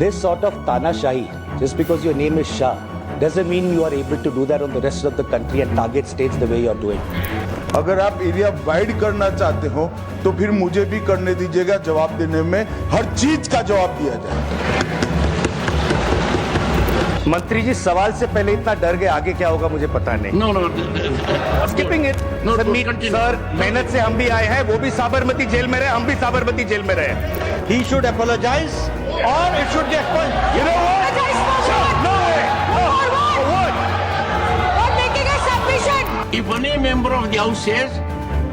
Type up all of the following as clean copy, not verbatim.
This sort of tanashahi, just because your name is Shah, doesn't mean you are able to do that on the rest of the country and target states the way you are doing. अगर आप area wide करना चाहते हो तो फिर मुझे भी करने दीजिएगा, जवाब देने में हर चीज का जवाब दिया जाए। मंत्री जी सवाल से पहले इतना डर गए, आगे क्या होगा मुझे पता नहीं। No. Skipping it. No, sir, sir मेहनत से हम भी आए हैं, वो भी साबरमती जेल में रहे, हम भी साबरमती जेल में रहे। He should apologize or it should be expunged. You know what? No way. For what? Not making a submission. If any member of the House says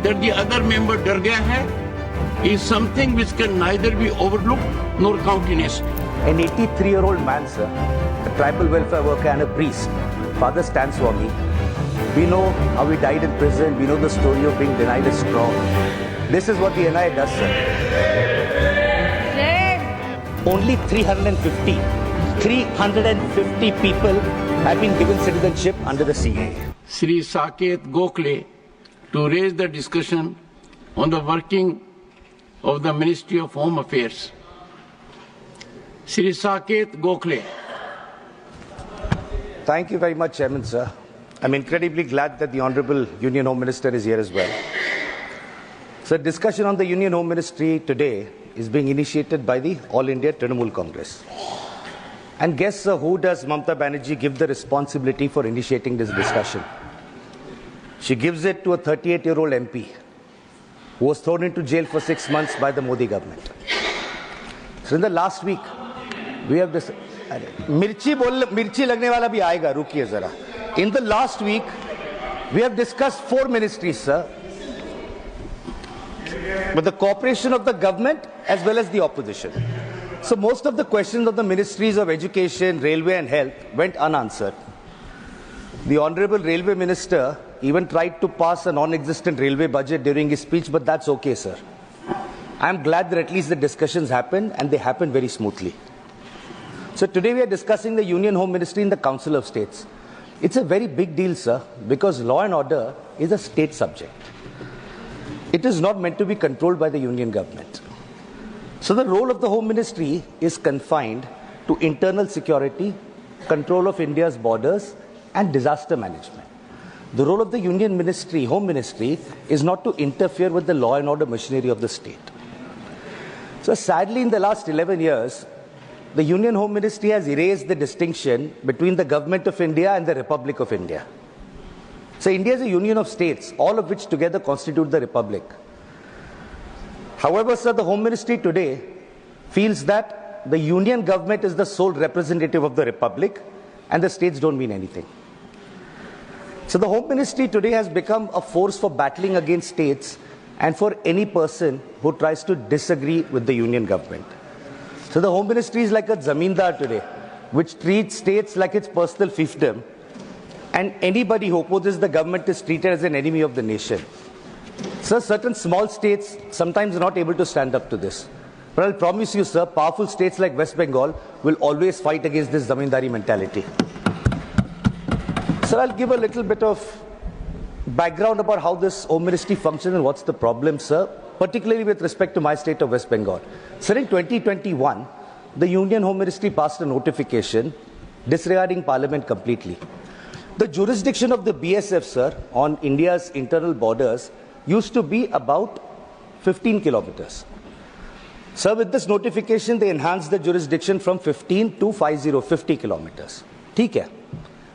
that the other member डर गया है, is something which can neither be overlooked nor countenanced. An 83-year-old man, sir, a tribal welfare worker and a priest. Father stands for me. We know how he died in prison. We know the story of being denied a straw. This is what the NIA does, sir. Only 350 people have been given citizenship under the CAA. Sri Saket Gokhale to raise the discussion on the working of the Ministry of Home Affairs. Sri Saket Gokhale. Thank you very much, Chairman, sir. I'm incredibly glad that the Honorable Union Home Minister is here as well. So, discussion on the Union Home Ministry today is being initiated by the All India Trinamool Congress. And guess, sir, who does Mamata Banerjee give the responsibility for initiating this discussion? She gives it to a 38-year-old MP who was thrown into jail for 6 months by the Modi government. So, in the last week, we have this. मिर्ची लगने वाला भी आएगा, रुकिए जरा. In the last week, we have discussed 4 ministries, sir, with the cooperation of the government as well as the opposition. So most of the questions of the ministries of education, railway and health went unanswered. The Honorable Railway Minister even tried to pass a non-existent railway budget during his speech, but that's okay, sir. I am glad that at least the discussions happened and they happened very smoothly. So today we are discussing the Union Home Ministry in the Council of States. It's a very big deal, sir, because law and order is a state subject. It is not meant to be controlled by the Union government. So the role of the Home Ministry is confined to internal security, control of India's borders, and disaster management. The role of the Union Ministry, Home Ministry, is not to interfere with the law and order machinery of the state. So sadly, in the last 11 years, the Union Home Ministry has erased the distinction between the Government of India and the Republic of India. So India is a union of states, all of which together constitute the Republic. However, sir, the Home Ministry today feels that the Union government is the sole representative of the Republic and the states don't mean anything. So the Home Ministry today has become a force for battling against states and for any person who tries to disagree with the Union government. So the Home Ministry is like a zamindar today, which treats states like its personal fiefdom, and anybody who opposes the government is treated as an enemy of the nation. Sir, certain small states sometimes are not able to stand up to this. But I'll promise you, sir, powerful states like West Bengal will always fight against this zamindari mentality. Sir, I'll give a little bit of background about how this Home Ministry functions and what's the problem, sir, particularly with respect to my state of West Bengal. Sir, in 2021, the Union Home Ministry passed a notification disregarding Parliament completely. The jurisdiction of the BSF, sir, on India's internal borders used to be about 15 kilometers. Sir, with this notification, they enhanced the jurisdiction from 15 to 50 kilometers. ठीक है.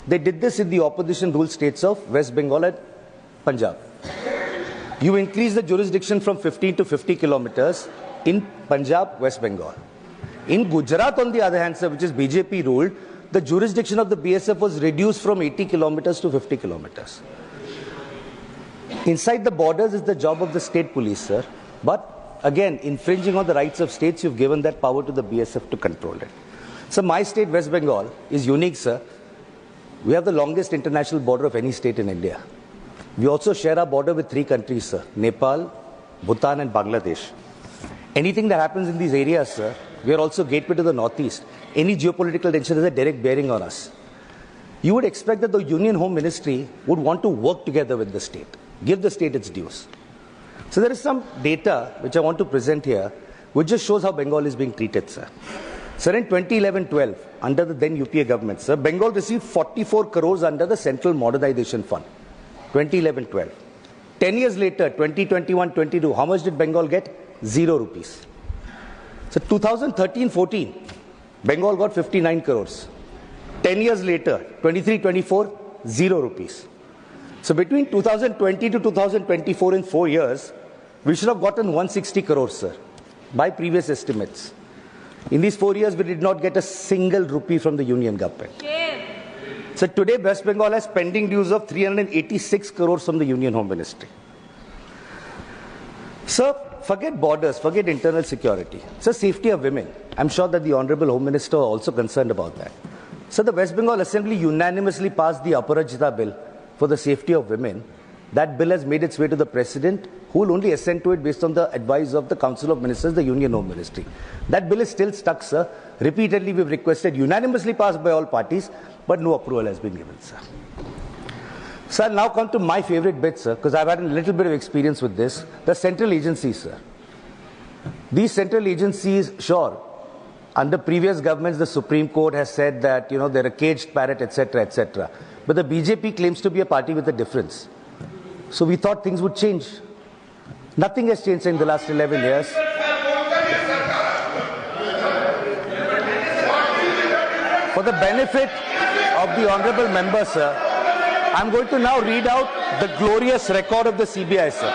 They did this in the opposition ruled states of West Bengal and Punjab. You increase the jurisdiction from 15 to 50 kilometers in Punjab, West Bengal. In Gujarat, on the other hand, sir, which is BJP ruled, the jurisdiction of the BSF was reduced from 80 kilometers to 50 kilometers. Inside the borders is the job of the state police, sir. But again, infringing on the rights of states, you've given that power to the BSF to control it. So my state, West Bengal, is unique, sir. We have the longest international border of any state in India. We also share our border with 3 countries, sir: Nepal, Bhutan and Bangladesh. Anything that happens in these areas, sir, we are also gateway to the northeast. Any geopolitical tension has a direct bearing on us. You would expect that the Union Home Ministry would want to work together with the state, give the state its dues. So there is some data which I want to present here, which just shows how Bengal is being treated, sir. Sir, in 2011-12, under the then UPA government, sir, Bengal received 44 crores under the Central Modernization Fund. 2011-12. 10 years later, 2021-22, how much did Bengal get? 0 rupees. So 2013-14, Bengal got 59 crores. 10 years later, 23-24, 0 rupees. So between 2020 to 2024, in 4 years, we should have gotten 160 crores, sir, by previous estimates. In these 4 years, we did not get a single rupee from the union government. So today, West Bengal has pending dues of 386 crores from the Union Home Ministry. Sir, forget borders, forget internal security. Sir, safety of women. I'm sure that the Honorable Home Minister are also concerned about that. So the West Bengal Assembly unanimously passed the Aparajita bill for the safety of women. That bill has made its way to the President, who will only assent to it based on the advice of the Council of Ministers, the Union Home Ministry. That bill is still stuck, sir. Repeatedly, we've requested, unanimously passed by all parties, but no approval has been given, sir. Sir, now come to my favorite bit, sir, because I've had a little bit of experience with this. The central agencies, sir. These central agencies, sure, under previous governments, the Supreme Court has said that, they're a caged parrot, etc., etc. But the BJP claims to be a party with a difference. So we thought things would change. Nothing has changed in the last 11 years. For the benefit of the honorable member, sir, I'm going to now read out the glorious record of the CBI, sir.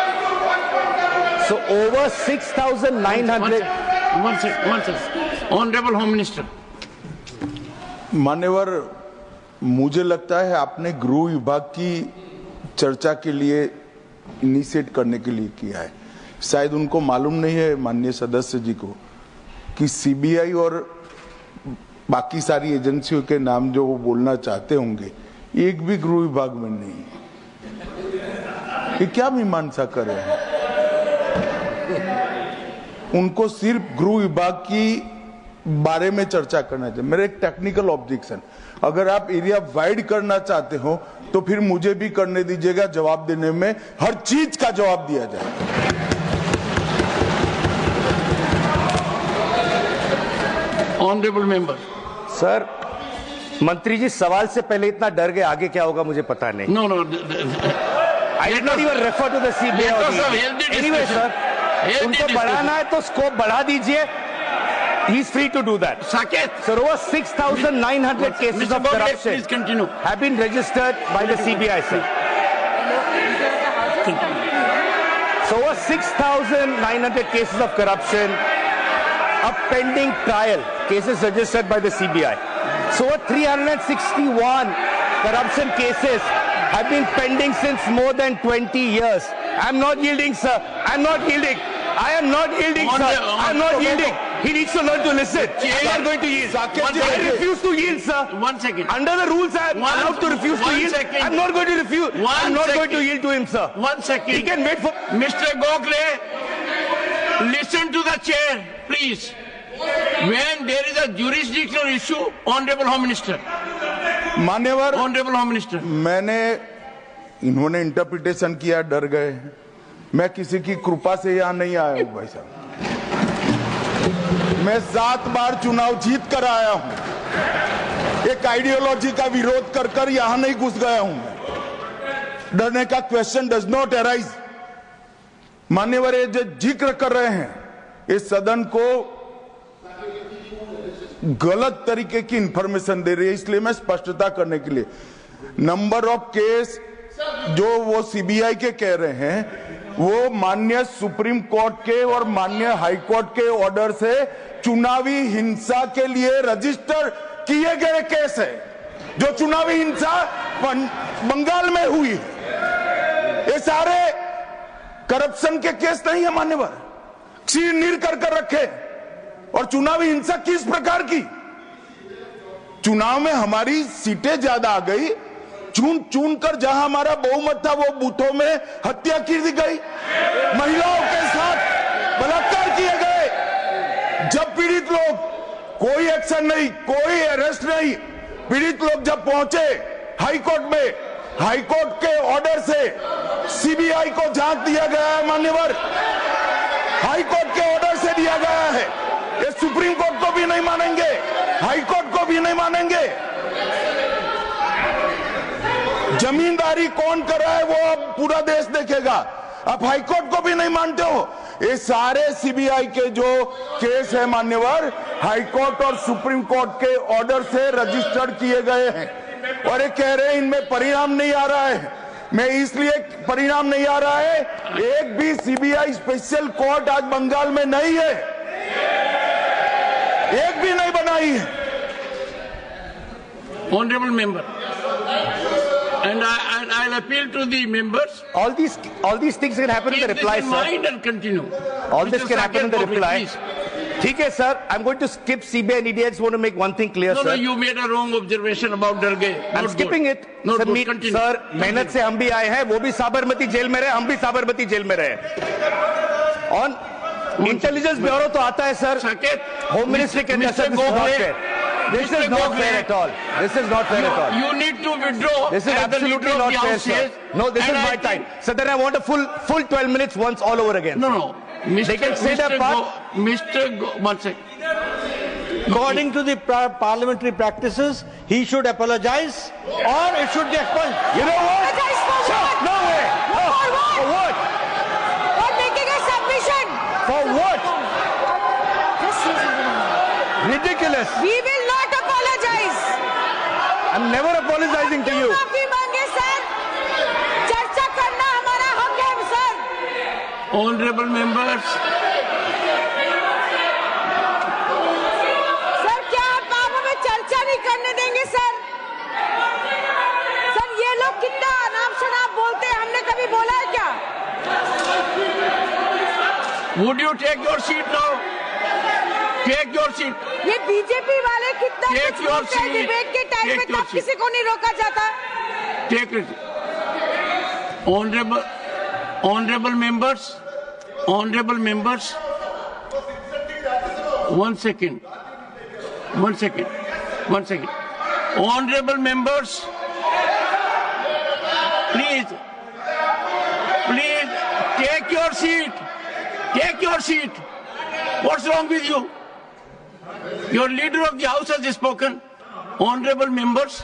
So over 6,900... One second. Honorable Home Minister. मान्यवर, मुझे लगता है आपने गृह विभाग की चर्चा के लिए इनिशिएट करने के लिए किया है। शायद उनको मालूम नहीं है माननीय सदस्य जी को कि सीबीआई और बाकी सारी एजेंसियों के नाम जो वो बोलना चाहते होंगे, एक भी गृह विभाग में नहीं। ये क्या मीमांसा कर रहे हैं? उनको सिर्फ गृह विभाग की बारे में चर्चा करना चाहिए। मेरा एक टेक्निकल ऑब्जेक्शन, अगर आप एरिया वाइड करना चाहते हो तो फिर मुझे भी करने दीजिएगा, जवाब देने में हर चीज का जवाब दिया जाए। Honourable member. सर, मंत्री जी सवाल से पहले इतना डर गए, आगे क्या होगा मुझे पता नहीं। No I did not even refer to the CBI. Anyway, sir, उनको बढ़ाना है तो स्कोप बढ़ा दीजिए. He is free to do that. Saket. So over 6,900 cases of corruption have been registered by the CBI, sir. So over 6,900 cases of corruption, a pending trial, cases registered by the CBI. So over 361 corruption cases have been pending since more than 20 years. I'm not yielding, sir. I'm not yielding. I am not yielding, sir. I'm not yielding. He needs to learn to listen. I'm not going to yield. I refuse to yield, sir. 1 second. Under the rules, I am allowed to refuse to yield. I'm not going to refuse. I'm not going to yield to him, sir. 1 second. He can wait for... Mr. Gokhale, listen to the chair, please. When there is a jurisdictional issue, Honorable Home Minister. मान्यवर, Honorable Home Minister. इन्होंने interpretation किया, डर गए। मैं किसी की कृपा से यहाँ नहीं आया हूँ भाई साहब। मैं 7 बार चुनाव जीत कर आया हूँ। एक आइडियोलॉजी का विरोध कर कर यहाँ नहीं घुस गया हूँ। डरने का क्वेश्चन डज नॉट अराइज। मान्यवर, ये जो जिक्र कर रहे हैं, इस सदन को गलत तरीके की इंफॉर्मेशन दे रही है, इसलिए मैं स्पष्टता करने के लिए नंबर ऑफ केस जो वो सीबीआई के कह रहे हैं, वो माननीय सुप्रीम कोर्ट के और माननीय हाई कोर्ट के ऑर्डर से चुनावी हिंसा के लिए रजिस्टर किए गए केस है। जो चुनावी हिंसा बंगाल में हुई, ये सारे करप्शन के केस नहीं है मान्यवर। चीर कर रखे। और चुनावी हिंसा किस प्रकार की? चुनाव में हमारी सीटें ज्यादा आ गई, चुन कर जहां हमारा बहुमत था वो बूथों में हत्या की गई, महिलाओं के साथ बलात्कार किए गए। जब पीड़ित लोग, कोई एक्शन नहीं, कोई अरेस्ट नहीं, पीड़ित लोग जब पहुंचे हाई कोर्ट में, हाई कोर्ट के ऑर्डर से सीबीआई को जांच दिया गया है मान्यवर, हाई कोर्ट के ऑर्डर से दिया गया है। ये सुप्रीम कोर्ट को भी नहीं मानेंगे, हाई कोर्ट को भी नहीं मानेंगे। जमींदारी कौन कर रहा है वो अब पूरा देश देखेगा। आप हाई कोर्ट को भी नहीं मानते हो। ये सारे सीबीआई के जो केस है मान्यवर, हाई कोर्ट और सुप्रीम कोर्ट के ऑर्डर से रजिस्टर्ड किए गए हैं और ये कह रहे हैं इनमें परिणाम नहीं आ रहा है। मैं इसलिए परिणाम नहीं आ रहा है, एक भी सीबीआई स्पेशल कोर्ट आज बंगाल में नहीं है, एक भी नहीं बनाई है। Honorable member, and I'll appeal to the members. All these things can happen in the reply, Keep this in sir. mind and continue. All this Mr. can happen in the Saket, reply. please. ठीक है sir, I'm going to skip CBI and ED. I just want to make one thing clear, No, sir. you made a wrong observation about Darge. I'm skipping it. Not Sir, good. Continue. sir, मेहनत से हम भी आए हैं, वो भी Sabarmati jail में रहे, हम भी साबरमती जेल में रहे। On इंटेलिजेंस ब्यूरो तो आता है सर, Saket, होम मिनिस्ट्री के अंदर, Mr. this is not Gokhale, fair. This Mr. is not Gokhale, fair at all. This is not fair at all. You need to withdraw. This is as the absolutely leader of not the fair, House sir. says, No, this is and I my think- time. So then I want a full 12 minutes once all over again. No, no. They can say their part. One second. According to the parliamentary practices, he should apologize or it should be expunged. You know what? Apologize for Sir, what? no way. No. For what? For what? For making a submission. For what? Just say something. Ridiculous. We will not apologize. I'm never apologizing to you. माफी मांगे sir, चर्चा करना हमारा हक है sir. Honorable members, sir क्या आप हमें चर्चा नहीं करने देंगे सर? सर ये लोग कितना अनाप शनाप बोलते हैं, हमने कभी बोला है क्या? would you take your seat now? Take your seat. ये बीजेपी वाले कितना Take कुछ your बोलते हैं seat. डिबेट के टाइम Take में, your तब seat. किसी को नहीं रोका जाता। Take it. Honorable members, one second. Honorable members, please, take your seat. Take your seat. What's wrong with you? Your leader of the House has spoken. Honorable members,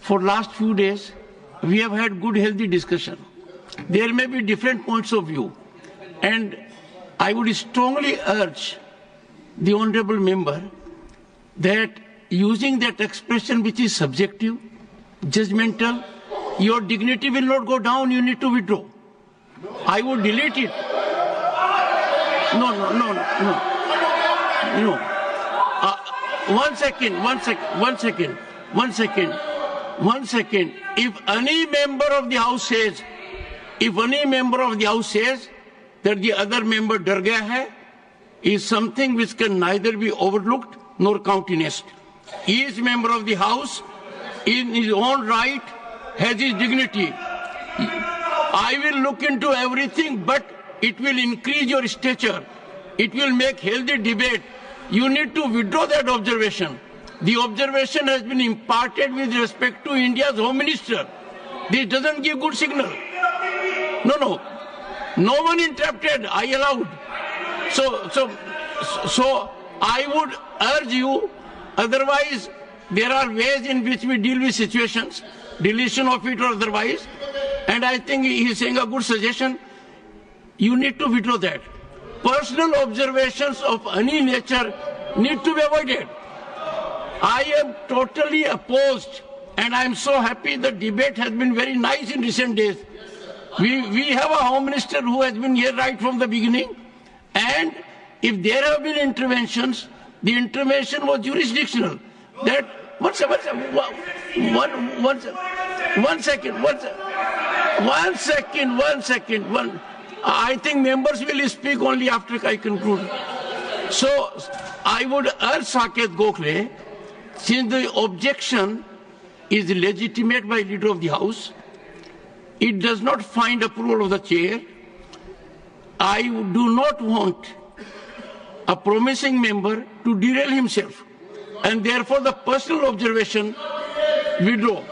for last few days, we have had good, healthy discussion. There may be different points of view, and I would strongly urge the honorable member that using that expression which is subjective, judgmental, your dignity will not go down, you need to withdraw. I would delete it. No. One second. If any member of the House says that the other member डर गया है, is something which can neither be overlooked nor countenanced. Each member of the House, in his own right, has his dignity. I will look into everything, but it will increase your stature. It will make healthy debate. You need to withdraw that observation. The observation has been imparted with respect to India's Home Minister. This doesn't give good signal. No one interrupted. I allowed. So I would urge you. Otherwise, there are ways in which we deal with situations, deletion of it or otherwise. And I think he is saying a good suggestion. You need to withdraw that. Personal observations of any nature need to be avoided. I am totally opposed, and I am so happy the debate has been very nice in recent days. We have a Home Minister who has been here right from the beginning, and if there have been interventions, the intervention was jurisdictional. That one second. I think members will speak only after I conclude. So I would urge Saket Gokhale, since the objection is legitimate by leader of the House, it does not find approval of the chair. I do not want a promising member to derail himself, and therefore the personal observation withdraw.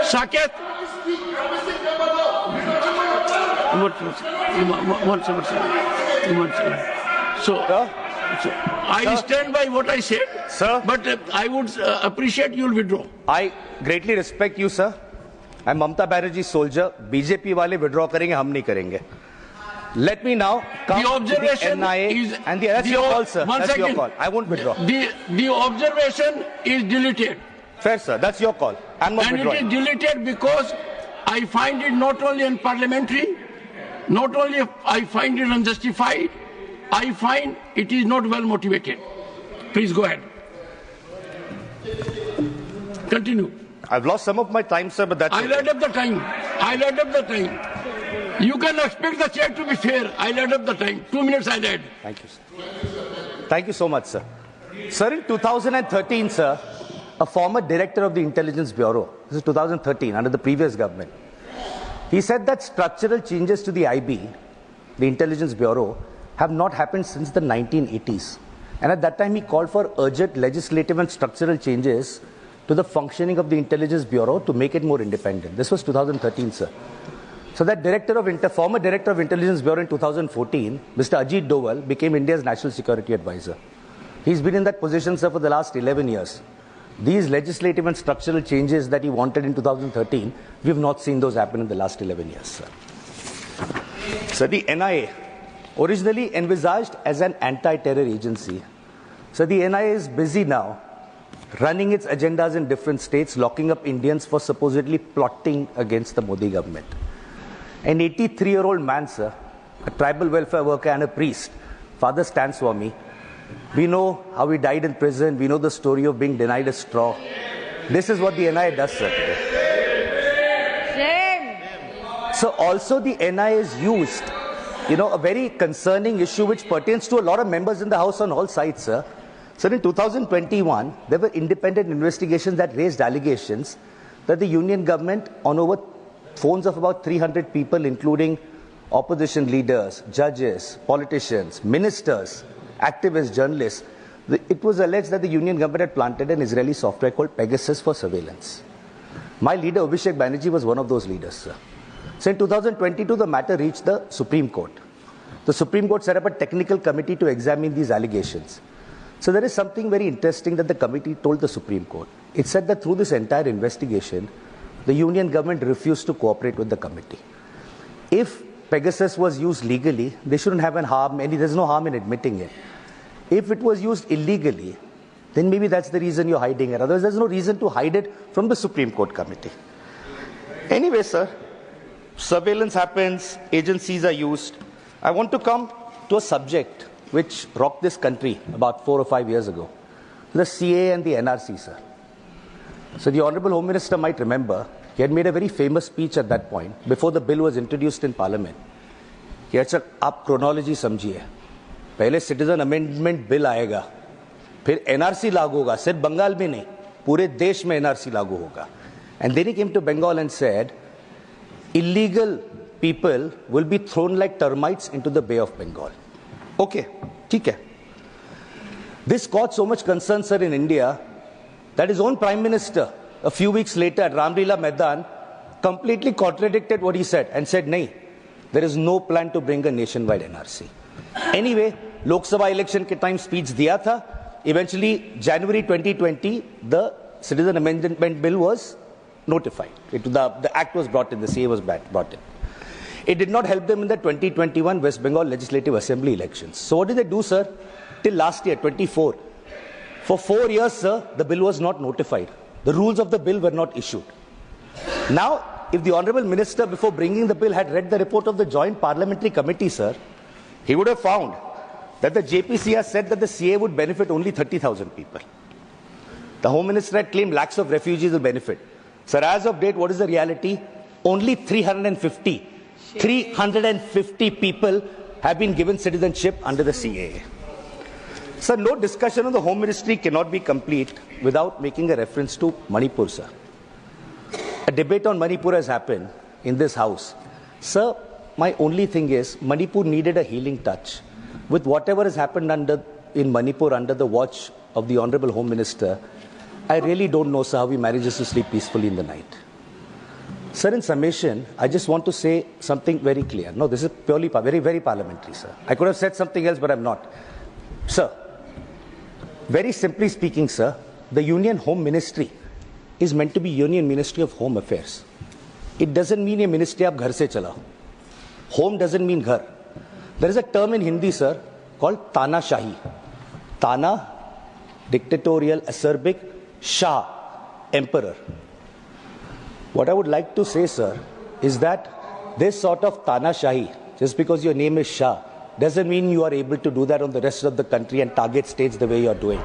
Saket. One second. So I stand by what I said, Sir? but I would appreciate you'll withdraw. I greatly respect you, sir. I'm Mamta Banerjee's soldier. BJP wale withdraw karenge, hum nahi karenge. Let me now come The to observation the NIA is and that's your call, sir. One That's your second. call. I won't withdraw. The observation is deleted. Fair, sir. That's your call. I'm not And it withdrawing. is deleted because I find it not only unparliamentary, not only I find it unjustified, I find it is not well motivated. Please go ahead. Continue. I've lost some of my time, sir, but that's I'll okay. add up the time. You can expect the chair to be fair. I'll add up the time. 2 minutes I'll add. Thank you, sir. Thank you so much, sir. Sir, in 2013, sir, a former director of the Intelligence Bureau, this is 2013, under the previous government, he said that structural changes to the IB, the Intelligence Bureau, have not happened since the 1980s. And at that time, he called for urgent legislative and structural changes to the functioning of the Intelligence Bureau to make it more independent. This was 2013, sir. So that former director of Intelligence Bureau in 2014, Mr. Ajit Doval, became India's National Security Advisor. He's been in that position, sir, for the last 11 years. These legislative and structural changes that he wanted in 2013, we have not seen those happen in the last 11 years, sir. So the NIA, originally envisaged as an anti-terror agency, so the NIA is busy now running its agendas in different states, locking up Indians for supposedly plotting against the Modi government. An 83-year-old man, sir, a tribal welfare worker and a priest, Father Stan Swami. We know how he died in prison. We know the story of being denied a straw. This is what the NIA does, sir, today. Shame. So also the NIA is used, a very concerning issue which pertains to a lot of members in the House on all sides, sir. So in 2021, there were independent investigations that raised allegations that the union government, on over phones of about 300 people, including opposition leaders, judges, politicians, ministers, activists, journalists, it was alleged that the union government had planted an Israeli software called Pegasus for surveillance. My leader, Abhishek Banerjee, was one of those leaders, sir. So in 2022, the matter reached the Supreme Court. The Supreme Court set up a technical committee to examine these allegations. So there is something very interesting that the committee told the Supreme Court. It said that through this entire investigation, the union government refused to cooperate with the committee. If Pegasus was used legally, they shouldn't have there's no harm in admitting it. If it was used illegally, then maybe that's the reason you're hiding it. Otherwise, there's no reason to hide it from the Supreme Court committee. Anyway, sir, surveillance happens, agencies are used. I want to come to a subject which rocked this country about 4 or 5 years ago. The CAA and the NRC, sir. So the Honorable Home Minister might remember, he had made a very famous speech at that point, before the bill was introduced in Parliament. He had said, "Aap chronology samjhiye. पहले citizen amendment bill आएगा, फिर NRC लागू होगा, सिर्फ बंगाल में नहीं, पूरे देश में एनआरसी लागू होगा." And then he came to Bengal and said, illegal people will be thrown like termites into the Bay of Bengal. Okay, ठीक है. This caused so much concern, sir, in India, that his own Prime Minister, a few weeks later at Ramlila Maidan, completely contradicted what he said and said, "Nahi, there is no plan to bring a nationwide NRC." Anyway, Lok Sabha election ke time speech diya tha. Eventually, January 2020, the Citizen Amendment Bill was notified. The act was brought in, the CA was brought in. It did not help them in the 2021 West Bengal Legislative Assembly elections. So what did they do, sir? Till last year, 24. For 4 years, sir, the bill was not notified. The rules of the bill were not issued. Now, if the Honorable Minister, before bringing the bill, had read the report of the Joint Parliamentary Committee, sir, he would have found that the JPC has said that the CA would benefit only 30,000 people. The Home Minister had claimed lakhs of refugees will benefit. Sir, as of date, what is the reality? Only 350 people have been given citizenship under the CAA. Sir, no discussion on the Home Ministry cannot be complete without making a reference to Manipur, sir. A debate on Manipur has happened in this House. Sir, my only thing is, Manipur needed a healing touch. With whatever has happened in Manipur under the watch of the Honorable Home Minister, I really don't know, sir, how he manages to sleep peacefully in the night. Sir, in summation, I just want to say something very clear. No, this is purely very parliamentary, sir. I could have said something else, but I'm not. Sir, very simply speaking, sir, the Union Home Ministry is meant to be Union Ministry of Home Affairs. It doesn't mean a ministry of ghar se chala. Home doesn't mean ghar. There is a term in Hindi, sir, called Tana Shahi. Tana, dictatorial, acerbic, Shah, emperor. What I would like to say, sir, is that this sort of Tana Shahi, just because your name is Shah, doesn't mean you are able to do that on the rest of the country and target states the way you are doing.